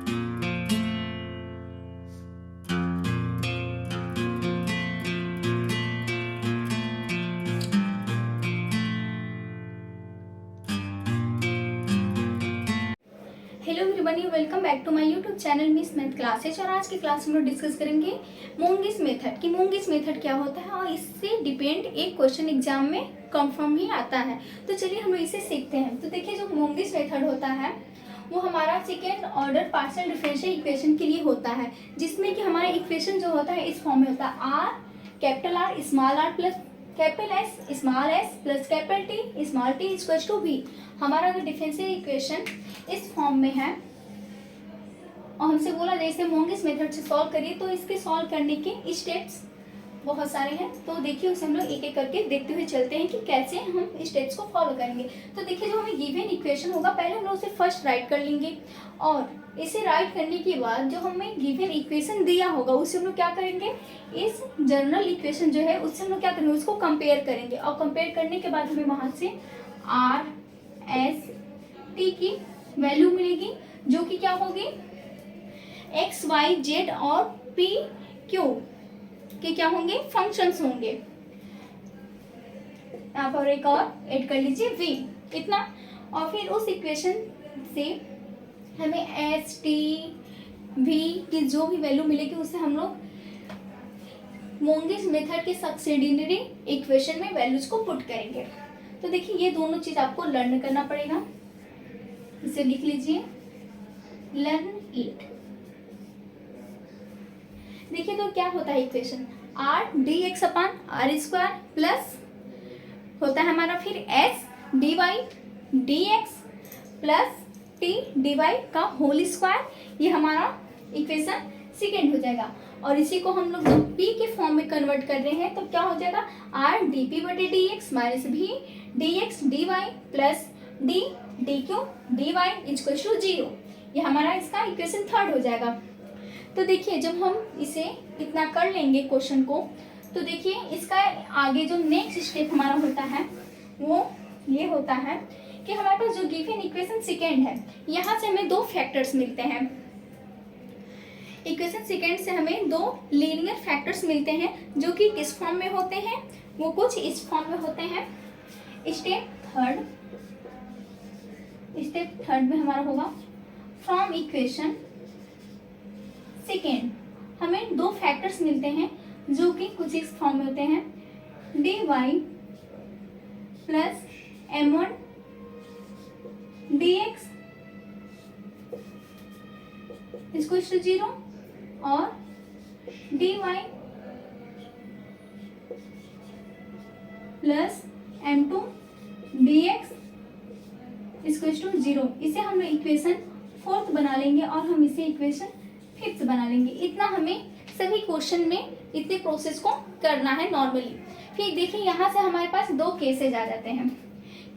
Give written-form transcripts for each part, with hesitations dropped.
Hello everyone, welcome back to my YouTube channel Miss Math classes. और आज की class में हम लोग डिस्कस करेंगे मोंगिस मेथड कि मोंगिस मेथड क्या होता है और इससे डिपेंड एक क्वेश्चन एग्जाम में कंफर्म ही आता है। तो चलिए हम लोग इसे सीखते हैं। तो देखिए, जो मोंगिस मेथड होता है वो हमारा second order partial differential equation के लिए होता है, जिसमें कि हमारा इक्वेशन जो होता है इस फॉर्म में होता है R capital R small R plus capital S small S plus capital T small T equals to V. हमारा अगर डिफरेंशियल इक्वेशन इस फॉर्म में है और हमसे बोला जैसे मोंगिस मेथड से सॉल्व करिए, तो इसके सॉल्व करने के स्टेप्स बहुत सारे हैं। तो देखिए उसे हम लोग एक एक करके देखते हुए चलते हैं कि कैसे हम स्टेप्स को फॉलो करेंगे। तो देखिए, जो हमें गिवन इक्वेशन होगा पहले हम लोग उसे फर्स्ट राइट कर लेंगे, और इसे राइट करने के बाद जो हमें गिवन इक्वेशन दिया होगा उससे हम लोग क्या करेंगे, इस जनरल इक्वेशन जो है उससे हम लोग क्या करेंगे, उसको कंपेयर करेंगे। और कंपेयर करने के बाद हमें वहाँ से आर एस टी की वैल्यू मिलेगी, जो कि क्या होगी एक्स वाई जेड और पी क्यू के क्या होंगे, फंक्शंस होंगे। यहाँ पर एक और ऐड कर लीजिए वी, इतना। और फिर उस इक्वेशन से हमें एस टी वी की जो भी वैल्यू मिलेगी उससे हम लोग मोंगिस मेथड के सक्सेडिनरी इक्वेशन में वैल्यूज को पुट करेंगे। तो देखिए, ये दोनों चीज आपको लर्न करना पड़ेगा। इसे लिख लीजिए, लर्न इट। देखिए तो क्या होता है equation, R D X upon R square plus होता है हमारा फिर S D Y D X plus T D Y का होल स्क्वायर। ये हमारा इक्वेशन सेकेंड हो जाएगा। और इसी को हम लोग जब पी के फॉर्म में कन्वर्ट कर रहे हैं तो क्या हो जाएगा, आर डी पी बटे डी एक्स माइनस भी D x D Y plus D D Q D Y equals to 0। ये हमारा इसका इक्वेशन थर्ड हो जाएगा। तो देखिए, जब हम इसे इतना कर लेंगे क्वेश्चन को, तो देखिए इसका आगे जो नेक्स्ट स्टेप हमारा होता है वो ये होता है कि हमारे पास जो गिवन इक्वेशन सेकेंड है, यहाँ से हमें दो फैक्टर्स मिलते हैं। इक्वेशन सेकेंड से हमें दो लीनियर फैक्टर्स मिलते हैं, जो कि किस फॉर्म में होते हैं, वो कुछ इस फॉर्म में होते हैं। स्टेप थर्ड में हमारा होगा फ्रॉम इक्वेशन सेकेंड हमें दो फैक्टर्स मिलते हैं जो कि कुछ इस फॉर्म में होते हैं, D Y plus M one D X इसको 0 और D Y plus M two D X इसको 0। इसे हम इक्वेशन फोर्थ बना लेंगे और हम इसे इक्वेशन फिफ्थ बना लेंगे। इतना हमें सभी क्वेश्चन में इतने प्रोसेस को करना है नॉर्मली। फिर देखिए, यहाँ से हमारे पास दो केसेज आ जाते हैं,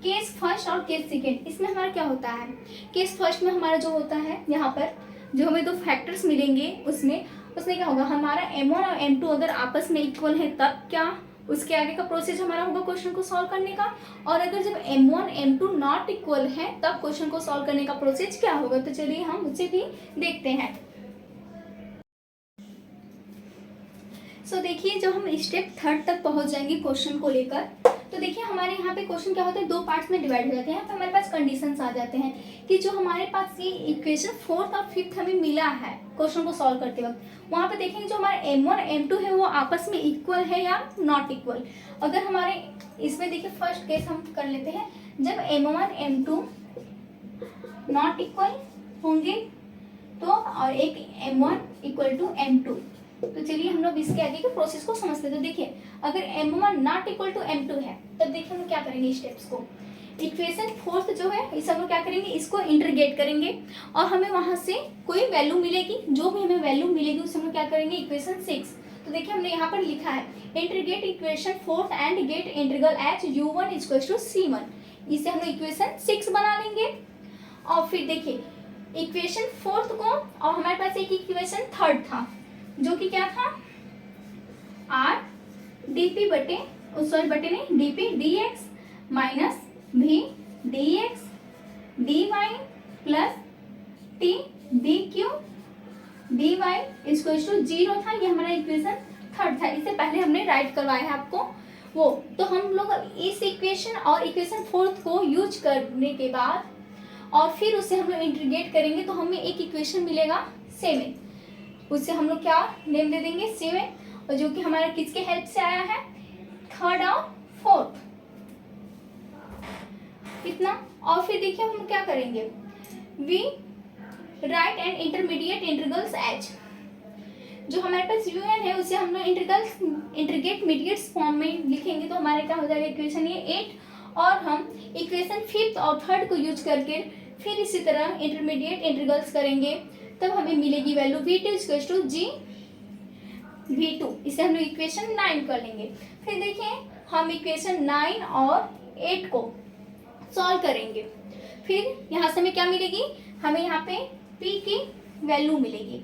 केस फर्स्ट और केस सेकेंड। इसमें हमारा क्या होता है, केस फर्स्ट में हमारा जो होता है, यहाँ पर जो हमें दो फैक्टर्स मिलेंगे उसमें क्या होगा, हमारा m1 और m2 अगर आपस में इक्वल है तब क्या उसके आगे का प्रोसेस हमारा होगा क्वेश्चन को सॉल्व करने का। और अगर जब m1 m2 नॉट इक्वल है तब क्वेश्चन को सॉल्व करने का प्रोसेस क्या होगा। तो चलिए हम उसे भी देखते हैं। सो देखिए, जब हम स्टेप थर्ड तक पहुंच जाएंगे क्वेश्चन को लेकर, तो देखिए हमारे यहाँ पे क्वेश्चन क्या होता है, दो पार्ट्स में डिवाइड हो जाते हैं। यहाँ पे हमारे पास कंडीशंस आ जाते हैं कि जो हमारे पास ये इक्वेशन फोर्थ और फिफ्थ हमें मिला है क्वेश्चन को सॉल्व करते वक्त, वहाँ पे देखेंगे जो हमारा m1 m2 है वो आपस में इक्वल है या नॉट इक्वल। अगर हमारे इसमें देखिए फर्स्ट केस हम कर लेते हैं, जब m1 m2 नॉट इक्वल होंगे तो और एक m1 इक्वल टू m2। तो चलिए हम लोग इसके आगे के प्रोसेस को समझते हैं। तो देखिए, अगर m1 not equal to m2 है तब देखिए हम लोग क्या करेंगे, स्टेप्स को इक्वेशन फोर्थ जो है इस हम लोग क्या करेंगे, इसको इंटीग्रेट करेंगे और हमें वहां से कोई वैल्यू मिलेगी, जो भी हमें वैल्यू मिलेगी उससे हम लोग क्या करेंगे, इक्वेशन 6। तो देखिए हमने यहाँ पर लिखा है integrate equation fourth and get integral H u1 equals to c1। इसे हम लोग इक्वेशन 6 बना लेंगे। और फिर देखिए इक्वेशन फोर्थ को, और हमारे पास एक इक्वेशन थर्ड था जो कि क्या था, आर डी पी बटे नहीं d p d x minus भी D x D Y plus T d q equal to 0 था, ये हमारा इक्वेशन थर्ड था, इससे पहले हमने राइट करवाया है आपको वो। तो हम लोग इस इक्वेशन और इक्वेशन फोर्थ को यूज करने के बाद और फिर उसे हम लोग इंटीग्रेट करेंगे तो हमें एक इक्वेशन मिलेगा 7, उससे हम लोग क्या नेम दे देंगे 7, और जो कि हमारा किसके हेल्प से आया है, थर्ड और फोर्थ, इतना। और फिर देखिए हम क्या करेंगे, we write and intermediate integrals H, जो हमारे पास un है उसे हम लोग इंटीग्रेट मीडिएट्स फॉर्म में लिखेंगे तो हमारे क्या हो जाएगा इक्वेशन ये 8, और हम इक्वेशन फिफ्थ और थर्ड को यूज करके फिर इसी तरह इंटरमीडिएट इंटीग्रल्स करेंगे, तब हमें मिलेगी value v2 equal to ji v2, इसे हम लोग इक्वेशन 9 कर लेंगे। फिर देखिए हम इक्वेशन 9 और 8 को सॉल्व करेंगे, फिर यहाँ से हमें क्या मिलेगी, हमें यहाँ पे p की वैल्यू मिलेगी,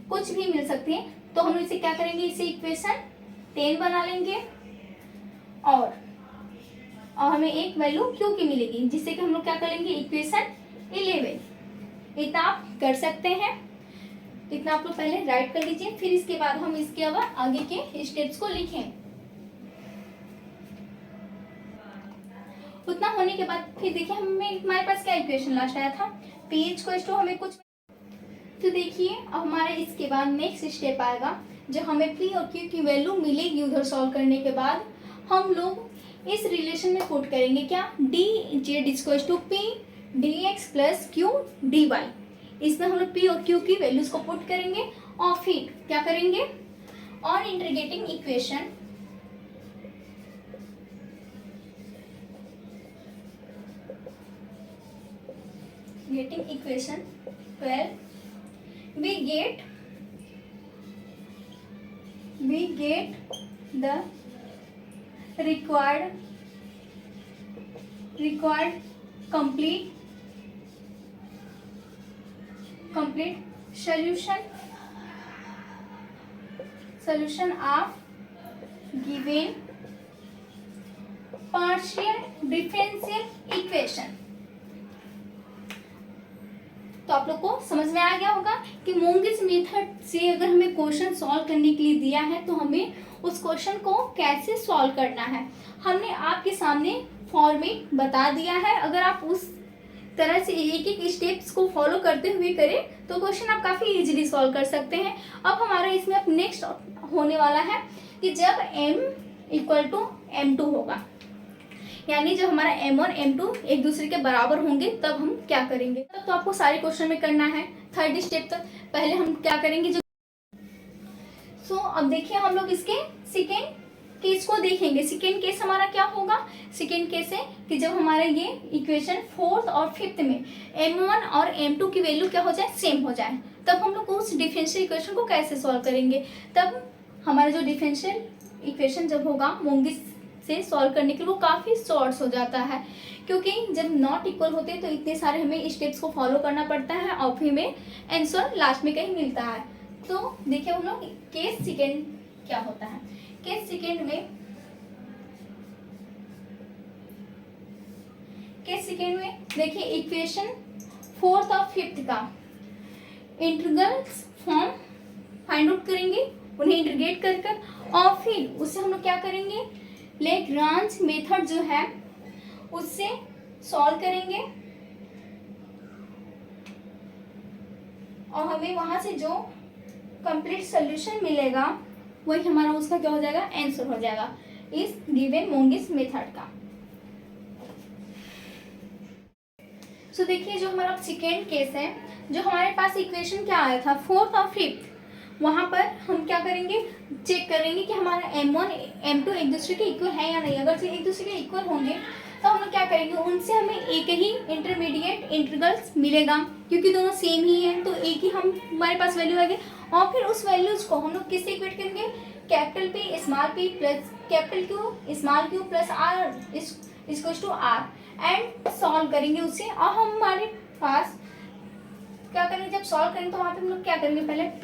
कुछ भी मिल सकती है, तो हम इसे क्या करेंगे, इसे इक्वेशन 10 बना लेंगे और हमें एक वैल्यू q की मिलेगी, जिससे कि हम लोग क्या कर लेंगे इक्वेशन 11। इतना आप कर सकते हैं, इतना आप लोग पहले राइट कर लीजिए, फिर इसके बाद हम इसके आगे के स्टेप्स को लिखें। उतना होने के बाद फिर देखिए हमारे पास क्या इक्वेशन लास्ट आया था, p इक्वल टू हमें कुछ, तो देखिए अब हमारे इसके बाद नेक्स्ट स्टेप आएगा, जब हमें p और q की वैल्यू मिलेगी उधर सॉल्व करने के बाद हम लोग इस रिलेशन में पुट करेंगे क्या, dz equal to p dx plus q dy, इसमें हम लोग p और q की वैल्यूज को पुट करेंगे और फिर क्या करेंगे, और integrating equation getting equation 12 we get the required complete solution of given partial differential equation। तो आप लोग को समझ में आ गया होगा कि मूंगिस मेथड से अगर हमें क्वेश्चन सॉल्व करने के लिए दिया है तो हमें उस क्वेश्चन को कैसे सॉल्व करना है, हमने आपके सामने फॉर्मेट बता दिया है। अगर आप उस तरह से एक एक स्टेप्स को फॉलो करते हुए करें तो क्वेश्चन आप काफ़ी इजीली सॉल्व कर सकते हैं। अब हमारा इसमें अब नेक्स्ट होने वाला है कि जब m इक्वल टू m2 होगा, यानी जब हमारा m1 m2 एक दूसरे के बराबर होंगे तब हम क्या करेंगे। तब तो आपको सारे क्वेश्चन में करना है। थर्ड स्टेप तक पहले हम क्या करेंगे, जो अब देखिए हम लोग इसके सेकेंड केस को देखेंगे। सेकेंड केस हमारा क्या होगा, सेकेंड केस है कि जब हमारा ये इक्वेशन फोर्थ और फिफ्थ में m1 और m2 की वैल्यू क्या हो जाए, सेम हो जाए, तब हम लोग उस डिफरेंशियल इक्वेशन को कैसे सॉल्व करेंगे। तब हमारा जो डिफरेंशियल इक्वेशन जब होगा मूंगिस से सॉल्व करने के लिए वो काफ़ी शॉर्ट्स हो जाता है, क्योंकि जब नॉट इक्वल होते हैं तो इतने सारे हमें स्टेप्स को फॉलो करना पड़ता है और फिर हमें आंसर लास्ट में कहीं मिलता है। तो देखिए हम लोग केस सेकेंड क्या होता है। केस सेकेंड में देखिए इक्वेशन फोर्थ और फिफ्थ का इंटीग्रल्स फॉर्म फाइंड आउट करेंगे, उन्हें इंटीग्रेट कर और फिर उससे हम लोग क्या करेंगे, लैग्रांज मेथड जो है उससे सॉल्व करेंगे और हमें वहां से जो कंप्लीट सॉल्यूशन मिलेगा वही हमारा उसका क्या हो जाएगा, आंसर हो जाएगा इस गिवन मूंगिस मेथड का। सो देखिए जो हमारा सेकेंड केस है, जो हमारे पास इक्वेशन क्या आया था फोर्थ और फिफ्थ, वहाँ पर हम क्या करेंगे, चेक करेंगे कि हमारा m1 m2 एक दूसरे के इक्वल है या नहीं। अगर से एक दूसरे के इक्वल होंगे तो हम लोग क्या करेंगे, उनसे हमें एक ही इंटरमीडिएट इंटीग्रल्स मिलेगा, क्योंकि दोनों सेम ही हैं तो एक ही हमारे पास वैल्यू आएगी। और फिर उस वैल्यूज को हम लोग किससे इक्वेट करेंगे, capital P small p plus capital Q small q plus R equals to R and solve करेंगे उसे। और हमारे पास क्या करेंगे, जब सॉल्व करेंगे तो वहाँ पे हम लोग क्या करेंगे, पहले P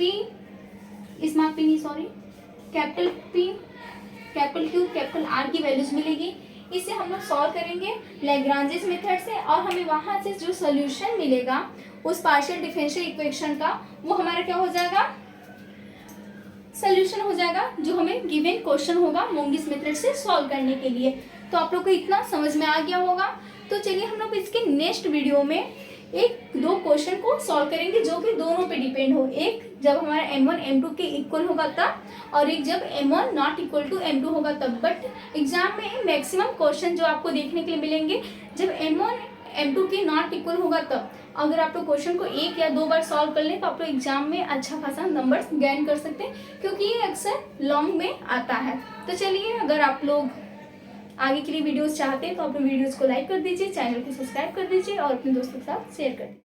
स्मॉल p नहीं sorry capital P capital Q capital R की वैल्यूज मिलेगी। इसे हम लोग सॉल्व करेंगे लैग्रांजेस मेथड से और हमें वहाँ से जो सोल्यूशन मिलेगा उस पार्शियल डिफरेंशियल इक्वेशन का, वो हमारा क्या हो जाएगा, सोल्यूशन हो जाएगा जो हमें गिवन क्वेश्चन होगा मोंगिस मेथड से सॉल्व करने के लिए। तो आप लोग को इतना समझ में आ गया होगा। तो चलिए हम लोग इसके नेक्स्ट वीडियो में एक दो क्वेश्चन को सॉल्व करेंगे जो कि दोनों पे डिपेंड हो, एक जब हमारा m1 m2 के इक्वल होगा तब, और एक जब m1 not equal to m2 होगा तब। बट एग्जाम में मैक्सिमम क्वेश्चन जो आपको देखने के लिए मिलेंगे जब m1 m2 के नॉट इक्वल होगा तब। अगर आप लोग क्वेश्चन को एक या दो बार सॉल्व कर लें तो आप लोग एग्जाम में अच्छा खासा नंबर्स गेन कर सकते हैं, क्योंकि ये अक्सर लॉन्ग में आता है। तो चलिए, अगर आप लोग आगे के लिए वीडियोस चाहते हैं तो आप लोग वीडियोस को लाइक कर दीजिए, चैनल को सब्सक्राइब कर दीजिए और अपने दोस्तों के साथ शेयर कर दीजिए।